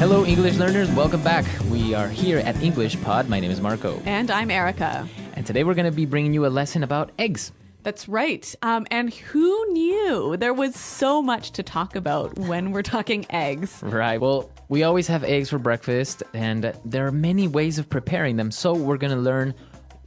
Hello, English learners. Welcome back. We are here at English Pod. My name is Marco. And I'm Erica. And today we're going to be bringing you a lesson about eggs. That's right. And who knew there was so much to talk about when we're talking eggs? Right. Well, we always have eggs for breakfast, and there are many ways of preparing them. So we're going to learn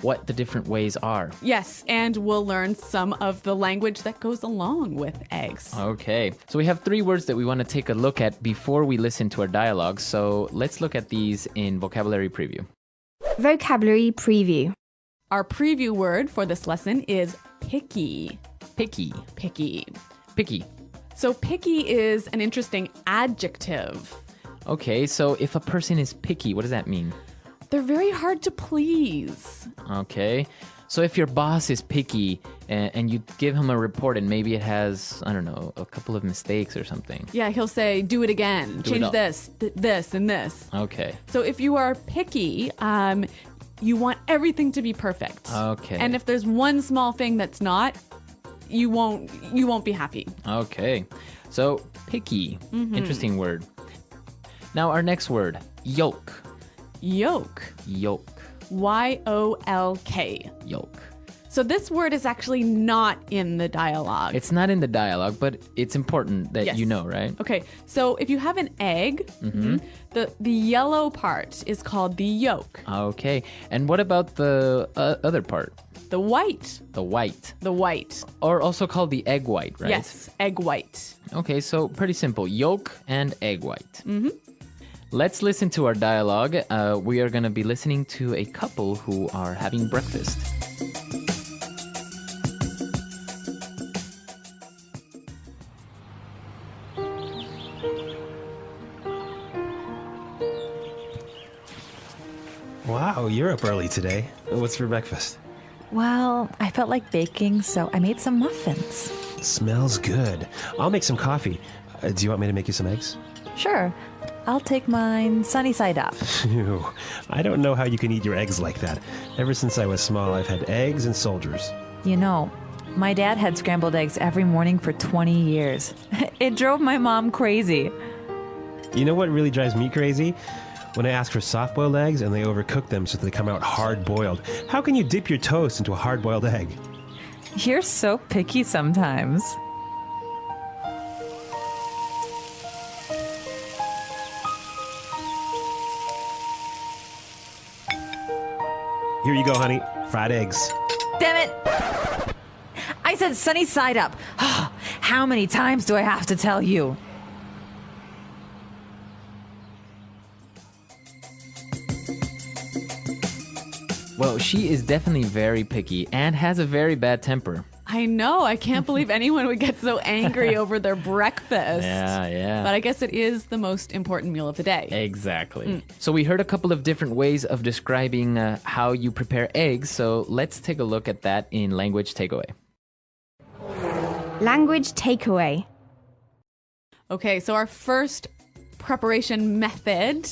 what the different ways are. Yes, and we'll learn some of the language that goes along with eggs. Okay. So we have 3 words that we want to take a look at before we listen to our dialogue. So let's look at these in vocabulary preview. Vocabulary preview. Our preview word for this lesson is picky. Picky. Picky. Picky. So picky is an interesting adjective. Okay, so if a person is picky, what does that mean? They're very hard to please. Okay, so if your boss is picky and you give him a report and maybe it has, I don't know, a couple of mistakes or something. Yeah, he'll say, do it again, change this, this, and this. Okay. So if you are picky, you want everything to be perfect. Okay. And if there's one small thing that's not, you won't be happy. Okay. So picky. Interesting word. Now our next word, yolk. Yolk. Yolk. Y-O-L-K. Yolk. So this word is actually not in the dialogue. It's not in the dialogue, but it's important that Yes. you know, right? Okay, so if you have an egg, the yellow part is called the yolk. Okay. And what about the other part? The white. The white. The white. Or also called the egg white, right? Yes, egg white. Okay, so pretty simple. Yolk and egg white. Let's listen to our dialogue. We are going to be listening to a couple who are having breakfast. Wow, you're up early today. What's for breakfast? Well, I felt like baking, so I made some muffins. Smells good. I'll make some coffee. Do you want me to make you some eggs? Sure, I'll take mine sunny side up. Phew, I don't know how you can eat your eggs like that. Ever since I was small, I've had eggs and soldiers. You know, my dad had scrambled eggs every morning for 20 years. It drove my mom crazy. You know what really drives me crazy? When I ask for soft-boiled eggs and they overcook them so they come out hard-boiled. How can you dip your toast into a hard-boiled egg? You're so picky sometimes. Here you go, honey. Fried eggs. Damn it! I said sunny side up. How many times do I have to tell you? Well, she is definitely very picky and has a very bad temper. I know. I can't believe anyone would get so angry over their breakfast. Yeah. But I guess it is the most important meal of the day. Exactly. So we heard a couple of different ways of describing how you prepare eggs. So let's take a look at that in language takeaway. Language takeaway. Okay, so our first preparation method,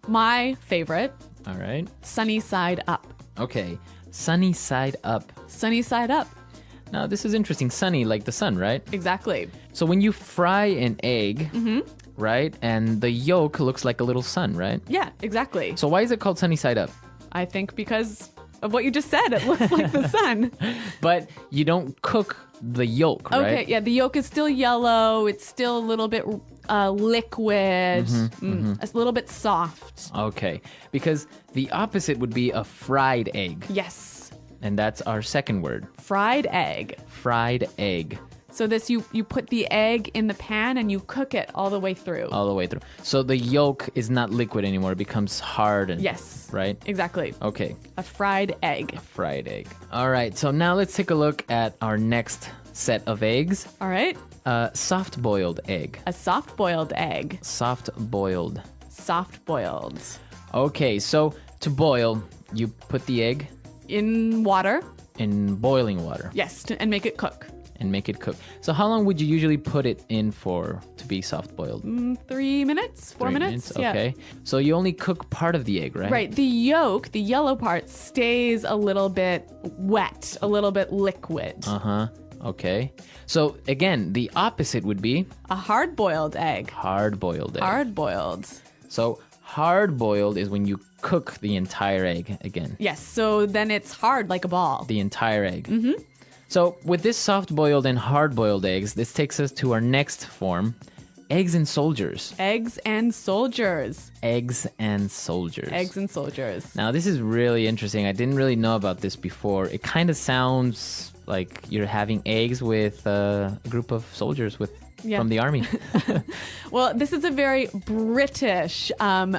my favorite, All right. sunny side up. Okay. Sunny side up. Sunny side up. Now, this is interesting. Sunny, like the sun, right? Exactly. So when you fry an egg, right, and the yolk looks like a little sun, right? Yeah, exactly. So why is it called sunny side up? I think because of what you just said. It looks like the sun. But you don't cook the yolk, right? Okay, yeah, the yolk is still yellow. It's still a little bit liquid, a little bit soft. Okay, because the opposite would be a fried egg. Yes, And that's our second word, fried egg. fried egg. So this, you put the egg in the pan and you cook it all the way through. All the way through. So the yolk is not liquid anymore. It becomes hard. And, Yes. Right? Exactly. Okay. A fried egg. A fried egg. All right. So now let's take a look at our next set of eggs. All right. Soft-boiled egg. A soft-boiled egg. Soft-boiled. Soft-boiled. Okay. So to boil, you put the egg In water. in boiling water Yes, and make it cook. and make it cook. So how long would you usually put it in for to be soft-boiled? 3 minutes? 4 3 minutes? Yeah. Okay. So you only cook part of the egg, right? Right. The yolk, the yellow part, stays a little bit wet, a little bit liquid. Uh-huh. Okay. So again, the opposite would be A hard-boiled egg. hard-boiled egg. Hard-boiled. So hard-boiled is when you cook the entire egg again. Yes, so then it's hard like a ball. The entire egg. Mm-hmm. So with this soft-boiled and hard-boiled eggs, this takes us to our next form, eggs and soldiers. Eggs and soldiers. Eggs and soldiers. Eggs and soldiers. Now, this is really interesting. I didn't really know about this before. It kind of sounds like you're having eggs with a group of soldiers from the army. Well, this is a very British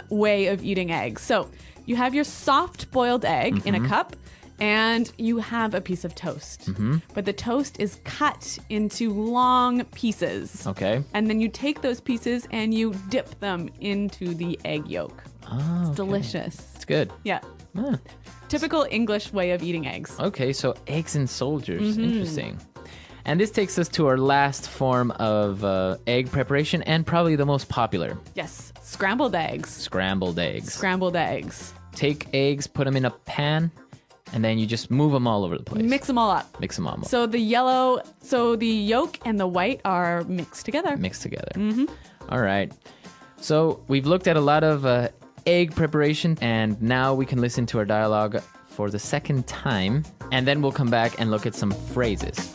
way of eating eggs. So you have your soft boiled egg in a cup, and you have a piece of toast. But the toast is cut into long pieces. Okay. And then you take those pieces and you dip them into the egg yolk. Oh, It's delicious. it's good. Yeah. Ah. Typical English way of eating eggs. Okay, so eggs and soldiers. Interesting. And this takes us to our last form of egg preparation and probably the most popular, Yes. Scrambled eggs. scrambled eggs. Scrambled eggs. Take eggs, put them in a pan, and then you just move them all over the place. Mix them all up. Mix them all up. So the yolk and the white are mixed together. Mixed together. All right. So we've looked at a lot of egg preparation, and now we can listen to our dialogue for the second time, and then we'll come back and look at some phrases.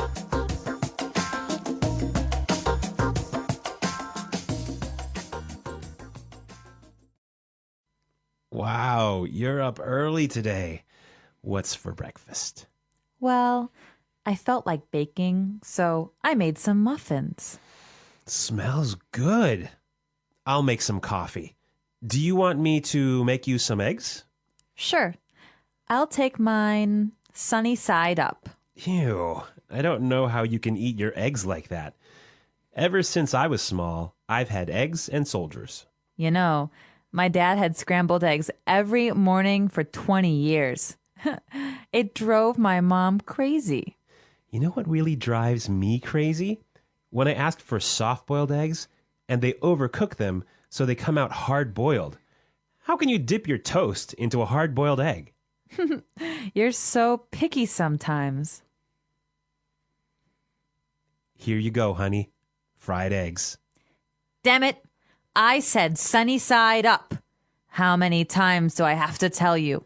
Wow, you're up early today. What's for breakfast? Well, I felt like baking, so I made some muffins. Smells good. I'll make some coffee. Do you want me to make you some eggs? Sure. I'll take mine sunny side up. Ew, I don't know how you can eat your eggs like that. Ever since I was small, I've had eggs and soldiers. You know, my dad had scrambled eggs every morning for 20 years. It drove my mom crazy. You know what really drives me crazy? When I ask for soft-boiled eggs, and they overcook them so they come out hard-boiled. How can you dip your toast into a hard-boiled egg? You're so picky sometimes. Here you go, honey. Fried eggs. Damn it. I said sunny side up. How many times do I have to tell you?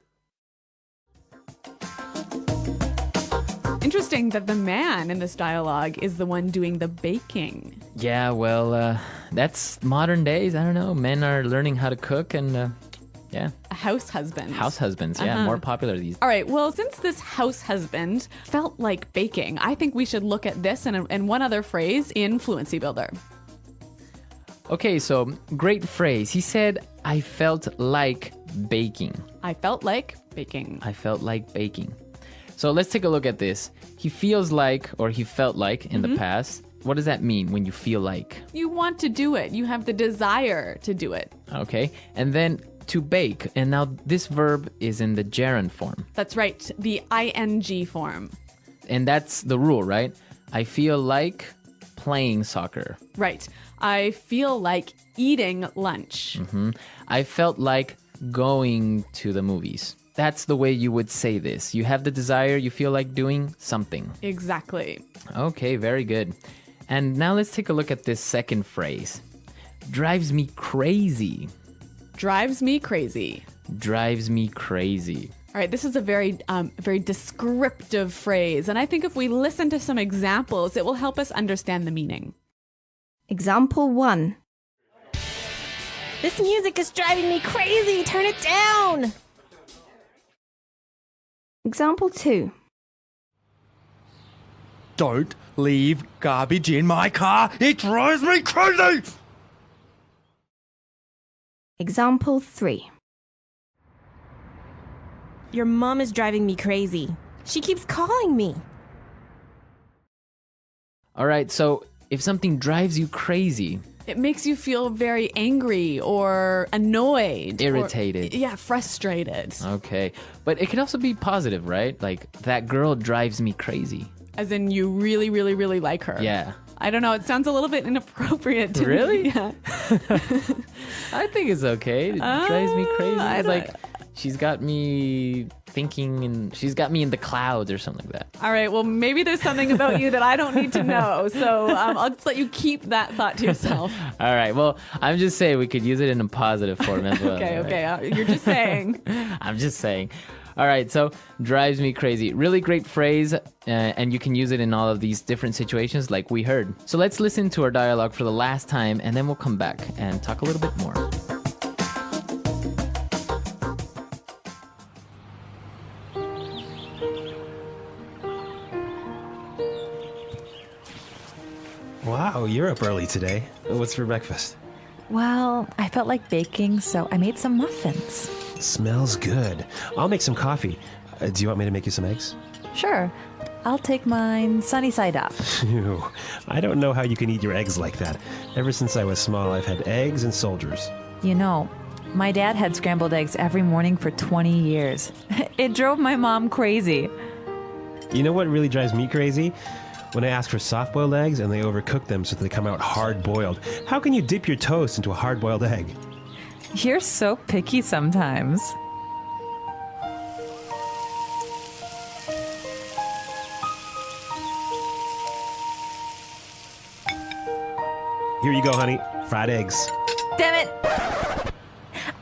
Interesting that the man in this dialogue is the one doing the baking. Yeah, well, that's modern days. I don't know. Men are learning how to cook and, yeah. A house husband. House husbands, yeah, more popular these days. All right, well, since this house husband felt like baking, I think we should look at this and one other phrase in Fluency Builder. Okay, so great phrase. He said, I felt like baking. I felt like baking. I felt like baking. So let's take a look at this. He feels like, or he felt like in the past. What does that mean when you feel like? You want to do it. You have the desire to do it. Okay, and then to bake. And now this verb is in the gerund form. That's right, the ing form. And that's the rule, right? I feel like playing soccer. Right. I feel like eating lunch. I felt like going to the movies. That's the way you would say this. You have the desire, you feel like doing something. Exactly. Okay, very good. And now let's take a look at this second phrase. Drives me crazy. Drives me crazy. Drives me crazy. All right, this is a very descriptive phrase, and I think if we listen to some examples, it will help us understand the meaning. Example 1. This music is driving me crazy. Turn it down. Example 2. Don't leave garbage in my car. It drives me crazy. Example 3. Your mom is driving me crazy. She keeps calling me. All right, so if something drives you crazy, It makes you feel very angry or annoyed. Irritated. Or, frustrated. okay. But it can also be positive, right? Like, that girl drives me crazy. As in you really, really, really like her. Yeah. I don't know. It sounds a little bit inappropriate to Really? me. Yeah. I think it's okay. It drives me crazy. I It's don't- like, She's got me thinking, and she's got me in the clouds or something like that. All right. Well, maybe there's something about you that I don't need to know. So I'll just let you keep that thought to yourself. All right. Well, I'm just saying we could use it in a positive form as well. Okay. Right? Okay. You're just saying. I'm just saying. All right. So drives me crazy. Really great phrase. And you can use it in all of these different situations like we heard. So let's listen to our dialogue for the last time, and then we'll come back and talk a little bit more. Wow, you're up early today. What's for breakfast? Well, I felt like baking, so I made some muffins. Smells good. I'll make some coffee. Do you want me to make you some eggs? Sure, I'll take mine sunny side up. Ew. I don't know how you can eat your eggs like that. Ever since I was small, I've had eggs and soldiers. You know, my dad had scrambled eggs every morning for 20 years. It drove my mom crazy. You know what really drives me crazy? When I ask for soft-boiled eggs and they overcook them so that they come out hard-boiled. How can you dip your toast into a hard-boiled egg? You're so picky sometimes. Here you go, honey. Fried eggs. Damn it!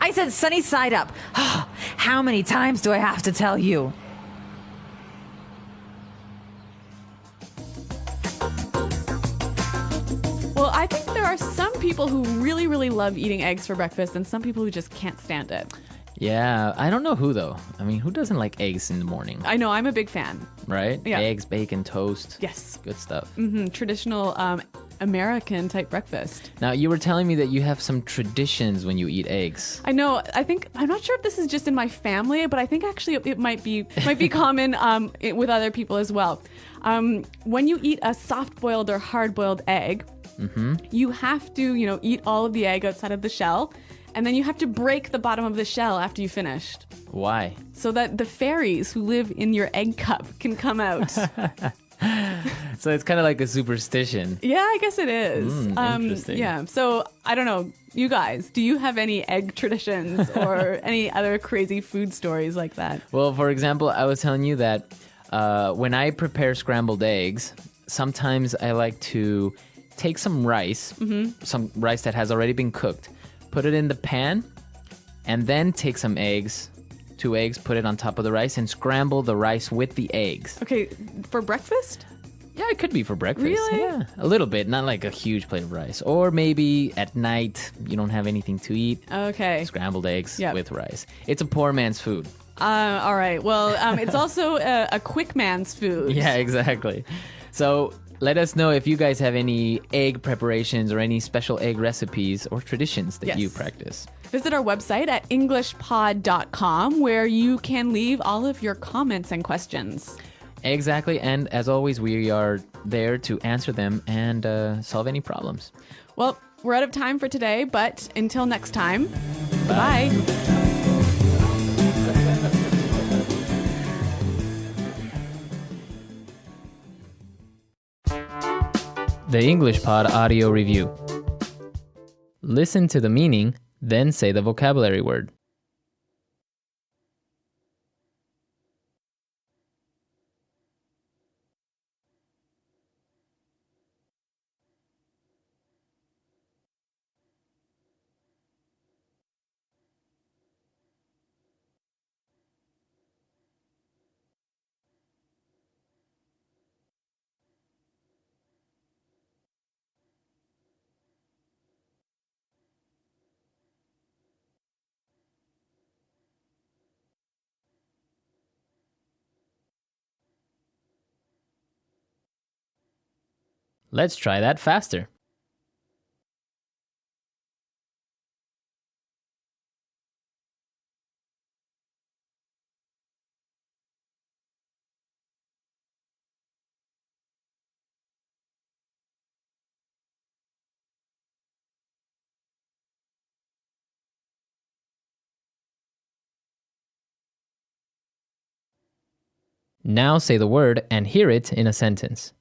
I said sunny side up. How many times do I have to tell you? Well, I think there are some people who really, really love eating eggs for breakfast and some people who just can't stand it. Yeah, I don't know who though. I mean, who doesn't like eggs in the morning, I know, I'm a big fan. right? Yeah. Eggs, bacon, toast. Yes. Good stuff. Traditional American type breakfast. Now, you were telling me that you have some traditions when you eat eggs. I know. I'm not sure if this is just in my family, but I think actually it might be common with other people as well. When you eat a soft-boiled or hard-boiled egg, you have to, eat all of the egg outside of the shell, and then you have to break the bottom of the shell after you finished, Why? so that the fairies who live in your egg cup can come out. So it's kind of like a superstition. Yeah, I guess it is. Interesting. Yeah. So I don't know. You guys, do you have any egg traditions or any other crazy food stories like that? Well, for example, I was telling you that when I prepare scrambled eggs, sometimes I like to take some rice, some rice that has already been cooked, put it in the pan, and then take some eggs, 2 eggs, put it on top of the rice, and scramble the rice with the eggs. Okay, for breakfast? Yeah, it could be for breakfast. Really? Yeah, a little bit, not like a huge plate of rice. Or maybe at night, you don't have anything to eat. Okay. Scrambled eggs Yep. with rice. It's a poor man's food. All right. Well, it's also a quick man's food. Yeah, exactly. So let us know if you guys have any egg preparations or any special egg recipes or traditions that you Yes. practice. Visit our website at englishpod.com where you can leave all of your comments and questions. Exactly. And as always, we are there to answer them and solve any problems. Well, we're out of time for today, but until next time, bye. The English Pod Audio Review. Listen to the meaning, then say the vocabulary word. Let's try that faster. Now say the word and hear it in a sentence.